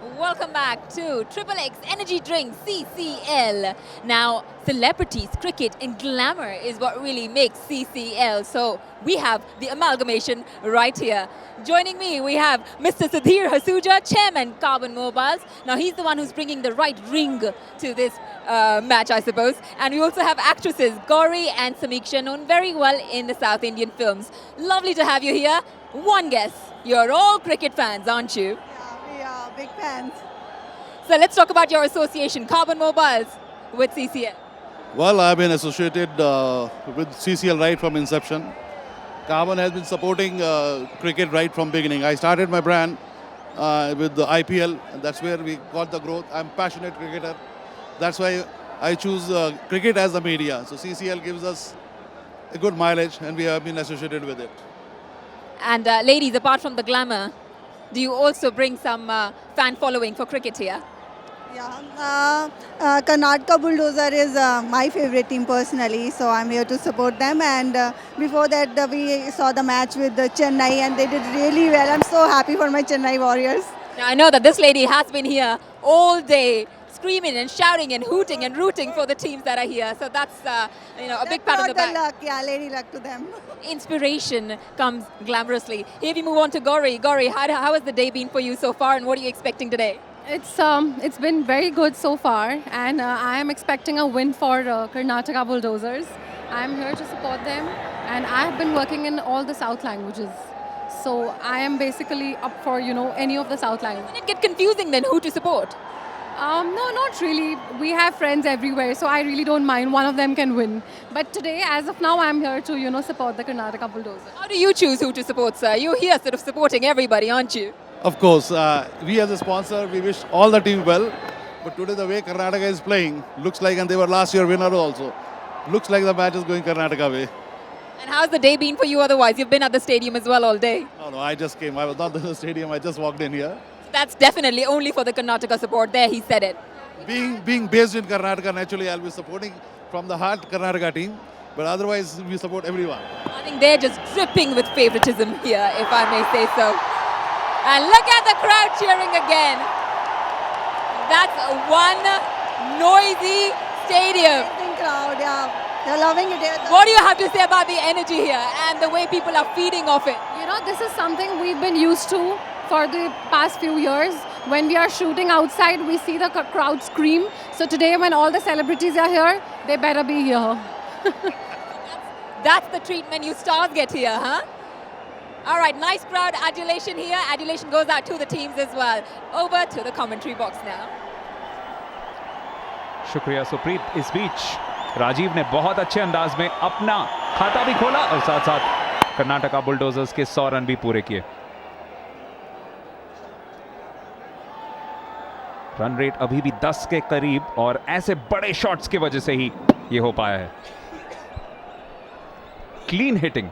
Welcome back to Triple X Energy Drink CCL. Now, celebrities, cricket, and glamour is what really makes CCL. So we have the amalgamation right here. Joining me, we have Mr. Sudhir Hasuja, Chairman, Carbon Mobiles. Now, he's the one who's bringing the right ring to this match, I suppose. And we also have actresses Gauri and Samiksha, known very well in the South Indian films. Lovely to have you here. One guess, you're all cricket fans, aren't you? We are big fans. So let's talk about your association, Carbon Mobiles, with CCL. Well, I've been associated with CCL right from inception. Carbon has been supporting cricket right from beginning. I started my brand with the IPL, and that's where we got the growth. I'm a passionate cricketer. That's why I choose cricket as the media. So CCL gives us a good mileage, and we have been associated with it. And ladies, apart from the glamour, do you also bring some fan following for cricket here? Yeah, Karnataka Bulldozer is my favorite team personally, so I'm here to support them. And before that, we saw the match with Chennai, and they did really well. I'm so happy for my Chennai Warriors. Now, I know that this lady has been here all day, screaming and shouting and hooting and rooting for the teams that are here. So that's a big pat on the back. Luck, yeah, lady luck to them. Inspiration comes glamorously. Here we move on to Gauri. Gauri, how has the day been for you so far, and what are you expecting today? It's been very good so far, and I am expecting a win for Karnataka Bulldozers. I'm here to support them, and I have been working in all the South languages. So I am basically up for any of the South languages. Doesn't it get confusing then who to support? No, not really. We have friends everywhere, so I really don't mind. One of them can win. But today, as of now, I'm here to support the Karnataka Bulldozers. How do you choose who to support, sir? You're here sort of supporting everybody, aren't you? Of course, we as a sponsor, we wish all the team well. But today, the way Karnataka is playing, looks like, and they were last year winner also, looks like the match is going Karnataka way. And how's the day been for you otherwise? You've been at the stadium as well all day. No, I just came. I was not in the stadium. I just walked in here. That's definitely only for the Karnataka support. There, he said it. Being based in Karnataka, naturally, I'll be supporting from the heart Karnataka team. But otherwise, we support everyone. I think they're just dripping with favoritism here, if I may say so. And look at the crowd cheering again. That's one noisy stadium. Amazing crowd, yeah. They're loving it here. What do you have to say about the energy here and the way people are feeding off it? This is something we've been used to for the past few years. When we are shooting outside, we see the crowd scream. So today, when all the celebrities are here, they better be here. That's the treatment you stars get here, huh? All right, nice crowd, adulation here. Adulation goes out to the teams as well. Over to the commentary box now. शुक्रिया सुप्रीत. इस बीच राजीव ने बहुत अच्छे अंदाज में अपना खाता भी खोला और साथ साथ कर्नाटका बुलडोजर्स के 100 रन भी पूरे किए. रन रेट अभी भी 10 के करीब और ऐसे बड़े शॉट्स की वजह से ही ये हो पाया है. Clean hitting.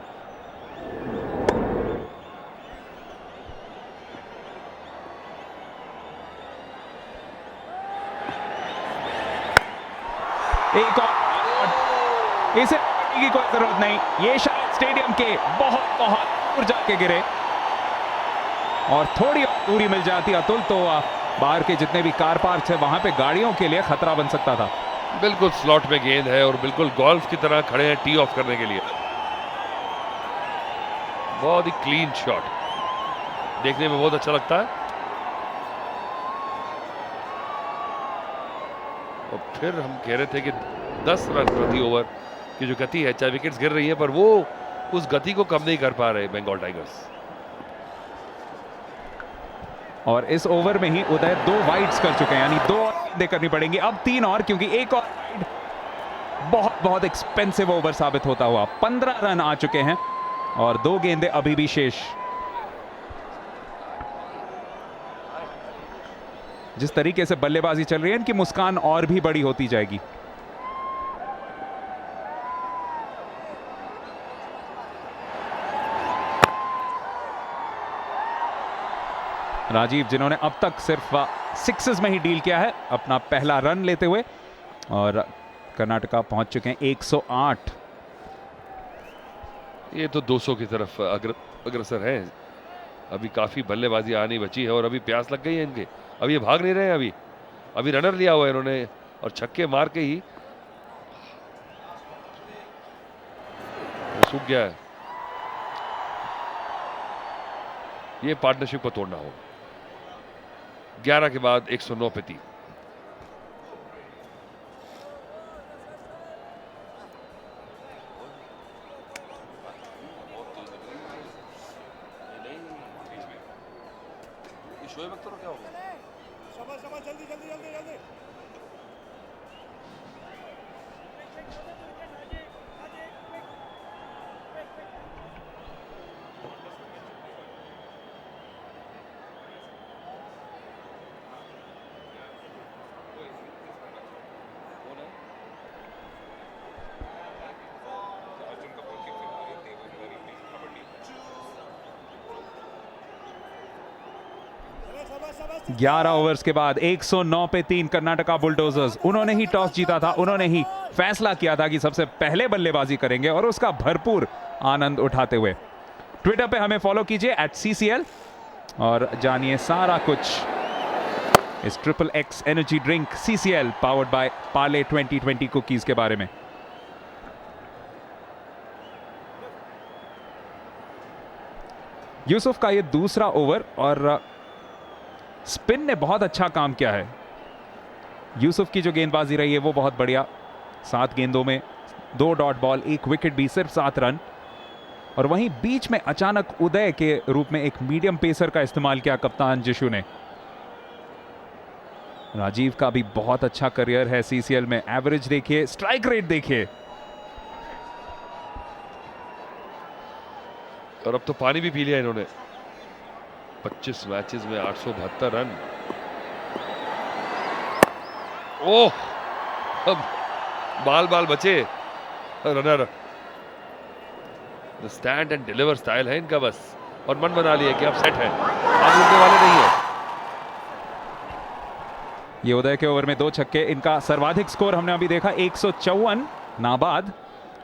एक और इसे की कोई जरूरत नहीं. ये शायद स्टेडियम के बहुत बहुत दूर जाके गिरे और थोड़ी और दूरी मिल जाती अतुल तो बाहर के जितने भी कार पार्क है वहां पे गाड़ियों के लिए खतरा बन सकता था. बिल्कुल स्लॉट में गेंद है और बिल्कुल गोल्फ की तरह खड़े हैं टी ऑफ करने के लिए. बहुत ही क्लीन शॉट, देखने में बहुत अच्छा लगता है. और फिर हम कह रहे थे कि 10 रन प्रति ओवर की जो गति है, चाहे विकेट्स गिर रही है पर वो उस गति को कम नहीं कर पा रहे बंगाल टाइगर्स. और इस ओवर में ही उदय 2 वाइड्स कर चुके हैं, यानी 2 और गेंदें करनी पड़ेंगी. अब 3 और, क्योंकि एक और बहुत बहुत एक्सपेंसिव ओवर साबित होता हुआ. 15 रन आ चुके हैं और 2 गेंदें अभी भी शेष. जिस तरीके से बल्लेबाजी चल रही है, इनकी मुस्कान और भी बड़ी होती जाएगी. राजीव, जिन्होंने अब तक सिर्फ 6s में ही डील किया है, अपना पहला रन लेते हुए, और कर्नाटका पहुंच चुके हैं 108. ये तो 200 की तरफ अग्रसर है. अभी काफी बल्लेबाजी आनी बची है और अभी प्यास लग गई है इनके। अभी ये भाग नहीं रहे हैं। अभी रनर लिया हुआ है इन्होंने और छक्के मार के ही सूख गया है। ये पार्टनरशिप को तोड़ना होगा। 11 के बाद 109 पे 3। ग्यारह ओवर्स के बाद 109 पे 3 कर्नाटका बुलडोजर्स। उन्होंने ही टॉस जीता था, उन्होंने ही फैसला किया था कि सबसे पहले बल्लेबाजी करेंगे और उसका भरपूर आनंद उठाते हुए। ट्विटर पे हमें फॉलो कीजिए @CCL और जानिए सारा कुछ इस triple x energy drink CCL powered by Parle 2020 cookies के बारे में। यूसुफ का ये दूसरा ओवर और स्पिन ने बहुत अच्छा काम किया है। यूसुफ की जो गेंदबाजी रही है वो बहुत बढ़िया। 7 गेंदों में 2 डॉट बॉल, 1 विकेट भी, सिर्फ 7 रन। और वहीं बीच में अचानक उदय के रूप में एक मीडियम पेसर का इस्तेमाल किया कप्तान जिशु ने। राजीव का भी बहुत अच्छा करियर है CCL में। एवरेज देखिए, स्ट्राइक रेट देखिए। और अब तो पानी भी पी लिया इन्होंने। 25 मैचेस में 872 रन। ओह, अब बाल बचे runner. Stand and deliver style है इनका बस। और मन बना लिया कि अब सेट है, आगे उठने वाले नहीं है। ये उदय के ओवर में 2 छक्के। इनका सर्वाधिक स्कोर हमने अभी देखा 154 नाबाद।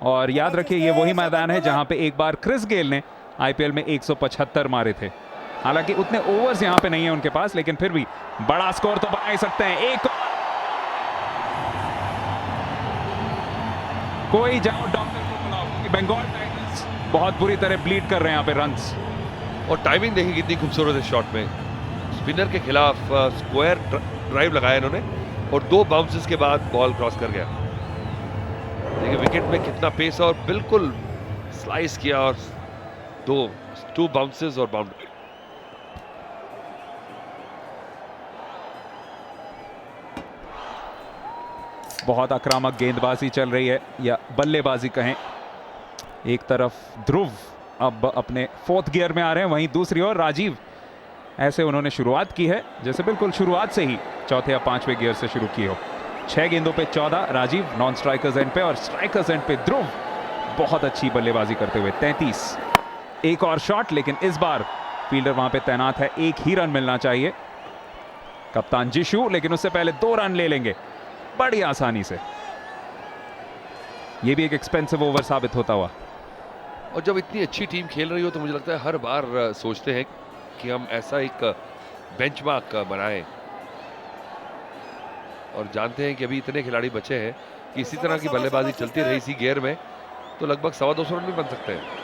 और याद रखिए ये वही मैदान है जहां पे एक बार क्रिस गेल ने IPL में 175 मारे थे। हालांकि उतने ओवर्स यहां पे नहीं है उनके पास, लेकिन फिर भी बड़ा स्कोर तो बना ही सकते हैं। एक कोई जाओ डॉक्टर को बुलाओ, क्योंकि बंगाल टाइगर्स बहुत बुरी तरह ब्लीड कर रहे हैं यहां पे रन्स। और टाइमिंग देखिए कितनी खूबसूरत है शॉट में। स्पिनर के खिलाफ स्क्वायर ड्राइव लगाया इन्होंने और 2 बाउंसेस के बाद बॉल क्रॉस कर गया। देखिए विकेट में कितना पेस और बिल्कुल स्लाइस किया और 2 बाउंसेस और बाउंड्री। बहुत आक्रामक गेंदबाजी चल रही है या बल्लेबाजी कहें। एक तरफ ध्रुव अब अपने 4th गियर में आ रहे हैं, वहीं दूसरी ओर राजीव। ऐसे उन्होंने शुरुआत की है जैसे बिल्कुल शुरुआत से ही 4थे या 5वें गियर से शुरू की हो। 6 गेंदों पे 14 राजीव नॉन स्ट्राइकर्स एंड पे, और स्ट्राइकर्स एंड पे ध्रुव बहुत अच्छी बल्लेबाजी करते हुए 33। एक और शॉट, लेकिन इस बार फील्डर वहां पे तैनात है। एक ही रन मिलना चाहिए कप्तान जिशु, लेकिन उससे पहले 2 रन ले लेंगे बड़ी आसानी से। यह भी एक एक्सपेंसिव ओवर साबित होता हुआ। और जब इतनी अच्छी टीम खेल रही हो तो मुझे लगता है हर बार सोचते हैं कि हम ऐसा एक बेंचमार्क बनाएं, और जानते हैं कि अभी इतने खिलाड़ी बचे हैं कि इसी तरह की बल्लेबाजी चलती रही इसी गियर में तो लगभग 225 रन भी बन सकते हैं।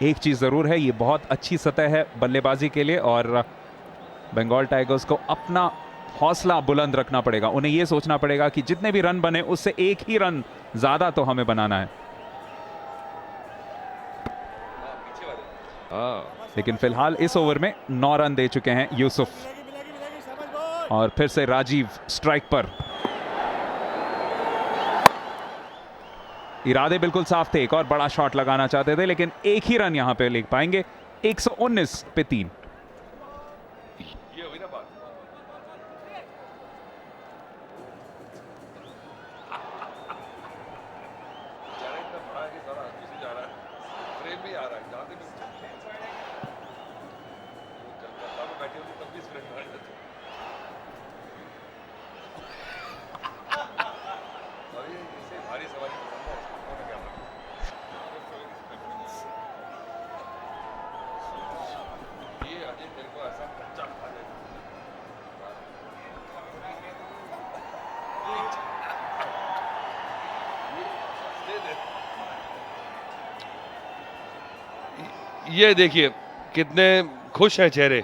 एक चीज जरूर है, ये बहुत अच्छी सतह है बल्लेबाजी के लिए, और बंगाल टाइगर्स को अपना हौसला बुलंद रखना पड़ेगा। उन्हें यह सोचना पड़ेगा कि जितने भी रन बने उससे एक ही रन ज्यादा तो हमें बनाना है। लेकिन फिलहाल इस ओवर में 9 रन दे चुके हैं यूसुफ, और फिर से राजीव स्ट्राइक पर। इरादे बिल्कुल साफ थे, एक और बड़ा शॉट लगाना चाहते थे, लेकिन एक ही रन यहां पे ले पाएंगे। 119 पे 3। ये देखिए कितने खुश हैं चेहरे।